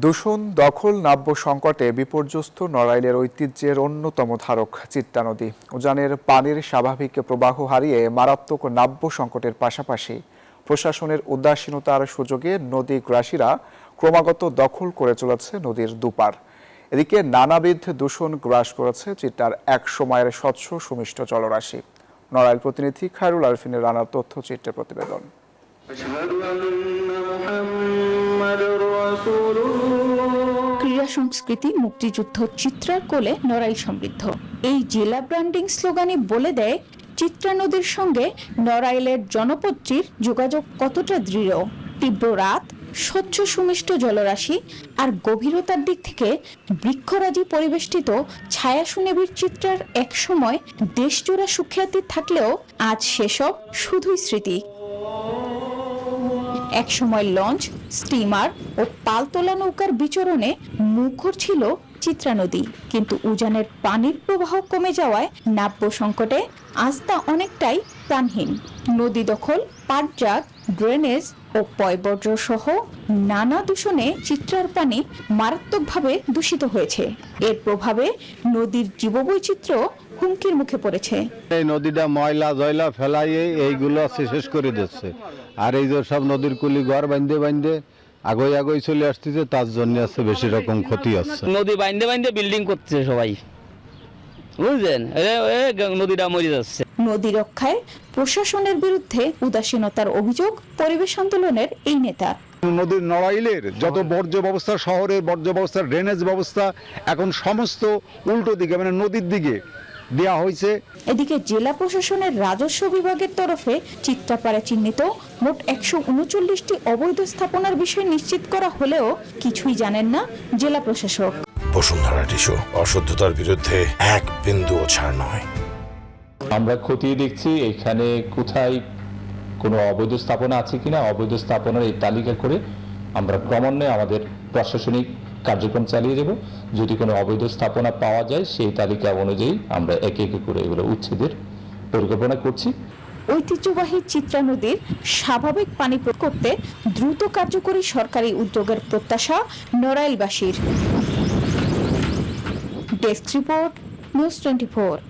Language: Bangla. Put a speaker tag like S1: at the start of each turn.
S1: দূষণ, দখল, নাব্য সংকটে বিপর্যস্ত নড়াইলের ঐতিহ্যের অন্যতম ধারক চিত্রা নদী। উজানের পানির স্বাভাবিক প্রবাহ হারিয়ে মারাত্মক নাব্য সংকটের পাশাপাশি প্রশাসনের উদাসীনতার সুযোগে নদীগ্রাসীরা ক্রমাগত দখল করে চলেছে নদীর দুপার। এদিকে নানাবিধ দূষণ গ্রাস করেছে চিত্রার এক সময়ের স্বচ্ছ সুমিষ্ট জলরাশি। নড়াইল প্রতিনিধি খায়রুল আরফিনের রানার তথ্যচিত্রের প্রতিবেদন।
S2: ক্রীড়া সংস্কৃতি, মুক্তিযুদ্ধ, চিত্রার কোলে নড়াইল সমৃদ্ধ। এই জেলা ব্র্যান্ডিং স্লোগানই বলে দেয় চিত্রা নদীর সঙ্গে নড়াইলের জনপদটির যোগাযোগ কতটা দৃঢ়। তীব্র রাত, স্বচ্ছ সুমিষ্ট জলরাশি আর গভীরতার দিক থেকে বৃক্ষরাজি পরিবেষ্টিত ছায়া সুনিবিড় চিত্রার এক সময় দেশজোড়া সুখ্যাতি থাকলেও আজ সেসব শুধুই স্মৃতি। একসময় লঞ্চ, স্টিমার ও পালতোলা নৌকার বিচরণে মুখর ছিল চিত্রা নদী, কিন্তু উজানের পানির প্রবাহ কমে যাওয়ায় নাব্য সংকটে আজ তা অনেকটাই প্রাণহীন। নদী দখল, পাটজাগ, ড্রেনেজ ও পয়বর্জ্য সহ নানা দূষণে চিত্রার পানি মারাত্মকভাবে দূষিত হয়েছে। এর প্রভাবে নদীর জীববৈচিত্র্য হুমকির মুখে পড়েছে।
S3: এই নদীটা ময়লা জয়লা ফেলাইয়ে এইগুলো শেষ করে দিচ্ছে, আর এই যে সব নদীর কুলি ঘর বাঁধে আগই চলে আসতেছে, তার জন্য আছে বেশি রকম ক্ষতি হচ্ছে।
S4: নদী বাঁধে বিল্ডিং করছে সবাই, বুঝলেন, নদীটা মরে যাচ্ছে।
S2: নদী রক্ষায় প্রশাসনের বিরুদ্ধে উদাসীনতার অভিযোগ পরিবেশ আন্দোলনের এই নেতা।
S5: নদীর নড়াইলের যত বর্জ্য ব্যবস্থা, শহরের বর্জ্য ব্যবস্থা, ড্রেনেজ ব্যবস্থা এখন সমস্ত উল্টো দিকে মানে নদীর দিকে দেওয়া হয়েছে।
S2: এদিকে জেলা প্রশাসনের রাজস্ব বিভাগের তরফে চিত্রাপাড়ে চিহ্নিত মোট 139টি অবৈধ স্থাপনার বিষয় নিশ্চিত করা হলেও কিছুই জানেন না জেলা প্রশাসক।
S6: বসুন্ধরা টিস্যু, অশুদ্ধতার বিরুদ্ধে এক বিন্দুও ছাড় নয়।
S7: আমরা খতিয়ে দেখছি এখানে কোথায় কোনো অবৈধ স্থাপনা আছে কিনা। অবৈধ স্থাপনার এই তালিকা করে আমরা ক্রমান্বয়ে আমাদের প্রশাসনিক কার্যক্রম চালিয়ে যাব। যদি কোনো অবৈধ স্থাপনা পাওয়া যায় সেই তালিকা অনুযায়ী আমরা একে একে করে এগুলো উচ্ছেদের পরিকল্পনা করছি।
S2: ঐতিহ্যবাহী চিত্রা নদীর স্বাভাবিক পানি করতে দ্রুত কার্যকরী সরকারি উদ্যোগের প্রত্যাশা নড়াইলবাসীর। Desk report, news 24।